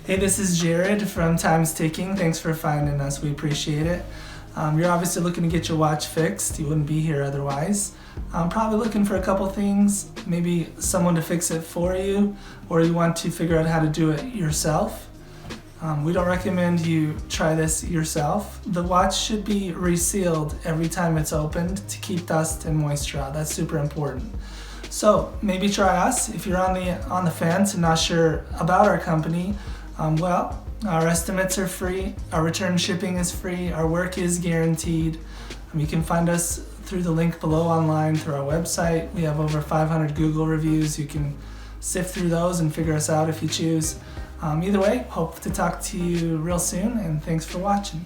Hey, this is Jared from Time's Ticking. Thanks for finding us. We appreciate it. You're obviously looking to get your watch fixed. You wouldn't be here otherwise. I'm probably looking for a couple things, maybe someone to fix it for you, or you want to figure out how to do it yourself. We don't recommend you try this yourself. The watch should be resealed every time it's opened to keep dust and moisture out. That's super important. So maybe try us. If you're on the fence and not sure about our company, our estimates are free, our return shipping is free, our work is guaranteed. You can find us through the link below online through our website. We have over 500 Google reviews. You can sift through those and figure us out if you choose. Either way, hope to talk to you real soon, and thanks for watching.